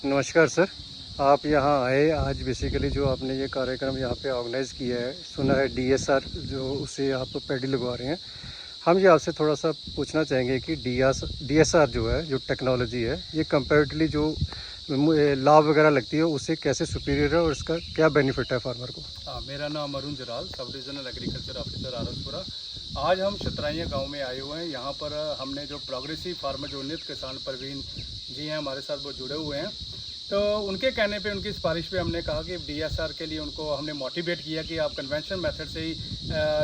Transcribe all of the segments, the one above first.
नमस्कार सर। आप यहाँ आए आज, बेसिकली जो आपने ये कार्यक्रम यहाँ पे ऑर्गेनाइज़ किया है, सुना है डीएसआर जो उसे आप पैडी लगवा रहे हैं। हम ये आपसे थोड़ा सा पूछना चाहेंगे कि डीएसआर जो है, जो टेक्नोलॉजी है, ये कंपैरेटिवली जो लाभ वगैरह लगती है उससे कैसे सुपीरियर है और इसका क्या बेनिफिट है फार्मर को? हाँ, मेरा नाम Arun जराल, sub divisional agriculture officer Araspura. आज हम शतराइया गांव में आए हुए हैं। यहाँ पर हमने जो प्रोग्रेसिव फार्मर जो उन्नत किसान परवीन जी हैं हमारे साथ, वो जुड़े हुए हैं। तो उनके कहने पे, उनकी सिफारिश पे हमने कहा कि डीएसआर के लिए उनको हमने मोटिवेट किया कि आप कन्वेंशनल मेथड से ही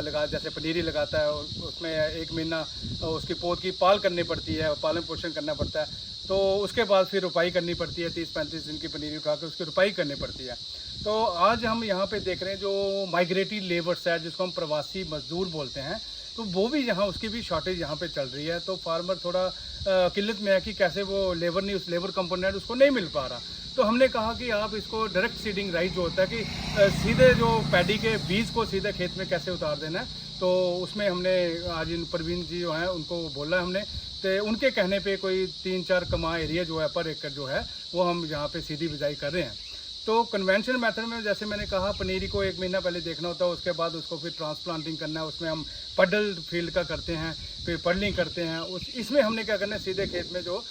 लगा, जैसे पनीरी लगाता है उसमें 1 महीना उसकी पौध की पाल करनी पड़ती है, पालन पोषण करना पड़ता है। तो उसके बाद फिर रुपाई करनी पड़ती है, 30-35 दिन की पनीरी उठा के उसकी रुपाई करनी पड़ती है। तो आज हम यहाँ पे देख रहे हैं जो माइग्रेटरी लेबर्स है, जिसको हम प्रवासी मजदूर बोलते हैं, तो वो भी यहाँ, उसकी भी शॉर्टेज यहाँ पे चल रही है। तो फार्मर थोड़ा किल्लत में है कि कैसे वो लेबर नहीं, उस लेबर कंपोनेंट उसको नहीं मिल पा रहा। तो हमने कहा कि आप इसको डायरेक्ट सीडिंग राइट जो होता है कि सीधे जो पैडी के बीज को सीधे खेत में कैसे उतार देना है, तो उसमें हमने आज इन परवीन जी जो हैं उनको बोला हमने। तो उनके कहने पे कोई 3-4 कमा एरिया जो है पर एकड़ जो है वो हम यहाँ पे सीधी बिजाई कर रहे हैं। तो कन्वेंशनल मेथड में जैसे मैंने कहा, पनीरी को 1 महीना पहले देखना होता है, उसके बाद उसको फिर ट्रांसप्लांटिंग करना है, उसमें हम पडल फील्ड का करते हैं, फिर पडलिंग करते हैं। इसमें हमने क्या करना है, सीधे खेत में जो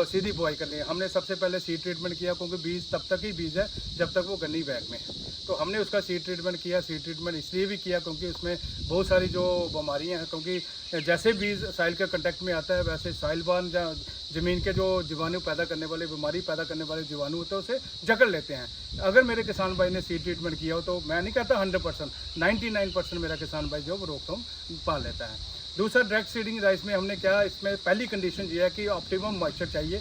सीधी बुआई करनी है। हमने सबसे पहले सीड ट्रीटमेंट किया, क्योंकि बीज तब तक ही बीज है जब तक वो गन्नी बैग में है। तो हमने उसका सीड ट्रीटमेंट किया। सीड ट्रीटमेंट इसलिए भी किया क्योंकि उसमें बहुत सारी जो बीमारियाँ हैं, क्योंकि जैसे बीज सॉइल के कंटेक्ट में आता है वैसे सॉइल बार्न ज़मीन के जो जीवाणु पैदा करने वाले, बीमारी पैदा करने वाले जीवाणु होते हैं, उसे जकड़ लेते हैं। अगर मेरे किसान भाई ने सीड ट्रीटमेंट किया हो तो मैं नहीं कहता 100%, 99% मेरा किसान भाई जो वो रोकथाम पा लेता है। दूसरा, डायरेक्ट सीडिंग राइस में हमने क्या, इसमें पहली कंडीशन ये है कि ऑप्टिमम मॉइस्चर चाहिए,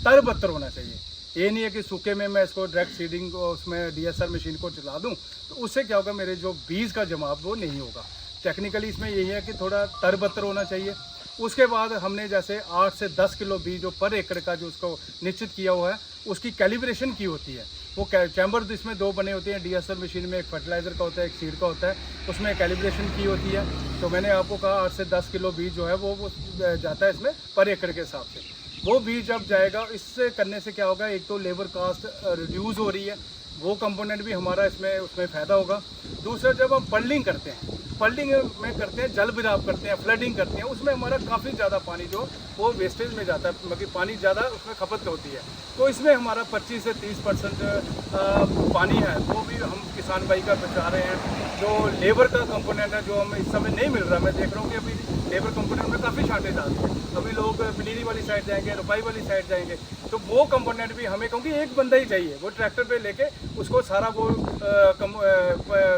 तर-बतर होना चाहिए। ये नहीं है कि सूखे में मैं इसको डायरेक्ट सीडिंग उसमें डीएसआर मशीन को चला दूं तो उससे क्या होगा, मेरे जो बीज का जमाव वो नहीं होगा। टेक्निकली इसमें यही है कि थोड़ा तर-बतर होना चाहिए। उसके बाद हमने जैसे 8 से 10 किलो बीज जो पर एकड़ का जो उसको निश्चित किया हुआ है, उसकी कैलिब्रेशन की होती है। वो चैम्बर इसमें 2 बने होते हैं डीएसआर मशीन में, एक फर्टिलाइज़र का होता है, एक सीड का होता है, उसमें कैलिब्रेशन की होती है। तो मैंने आपको कहा 8 से 10 किलो बीज जो है वो जाता है इसमें पर एकड़ के हिसाब से। वो बीज जब जाएगा, इससे करने से क्या होगा, एक तो लेबर कास्ट रिड्यूस हो रही है, वो कंपोनेंट भी हमारा उसमें फ़ायदा होगा। दूसरा, जब हम पडलिंग करते हैं, पडलिंग में करते हैं, जल बिराव करते हैं, फ्लडिंग करते हैं, उसमें हमारा काफ़ी ज़्यादा पानी जो वो वेस्टेज में जाता है, मतलब पानी ज़्यादा उसमें खपत होती है। तो इसमें हमारा 25 से 30% पानी है वो भी हम किसान भाई का बचा रहे हैं। जो लेबर का कंपोनेंट है जो हमें इस समय नहीं मिल रहा, मैं देख रहा हूँ कि अभी लेबर कंपोनेंट में काफ़ी शॉर्टेज आ रही है। अभी लोग पनीरी वाली साइड जाएंगे, रुपाई वाली साइड जाएंगे, तो वो कंपोनेंट भी हमें, क्योंकि एक बंदा ही चाहिए, वो ट्रैक्टर पे लेके उसको सारा वो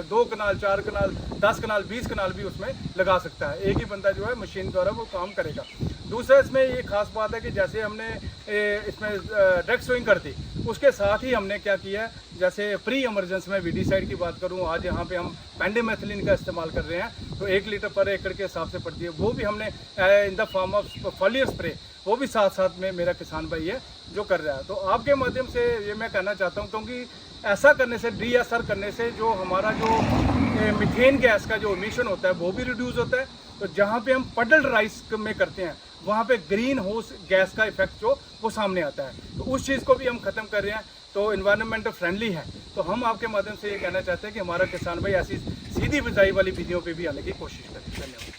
2 कनाल, 4 कनाल, 10 कनाल, 20 कनाल भी उसमें लगा सकता है। एक ही बंदा जो है मशीन द्वारा वो काम करेगा। दूसरा, इसमें ये खास बात है कि जैसे हमने इसमें डायरेक्ट सोइंग कर दी, उसके साथ ही हमने क्या किया, जैसे प्री इमरजेंसी में वीडीसाइड की बात करूं, आज यहाँ पे हम पेंडिमेथिलिन का इस्तेमाल कर रहे हैं, तो 1 लीटर पर एकड़ के हिसाब से पड़ती है। वो भी हमने in the form of foliar spray, वो भी साथ साथ में मेरा किसान भाई है जो कर रहा है। तो आपके माध्यम से ये मैं कहना चाहता हूँ, क्योंकि ऐसा करने से, डीएसआर करने से जो हमारा जो मीथेन गैस का जो इमिशन होता है वो भी रिड्यूस होता है। तो जहाँ पे हम पडल राइस में करते हैं, वहाँ पे ग्रीन हाउस गैस का इफेक्ट जो वो सामने आता है, तो उस चीज़ को भी हम ख़त्म कर रहे हैं। तो इन्वायरमेंट फ्रेंडली है। तो हम आपके माध्यम से ये कहना चाहते हैं कि हमारा किसान भाई ऐसी सीधी बिजाई वाली विधियों पे भी आने की कोशिश करें। धन्यवाद।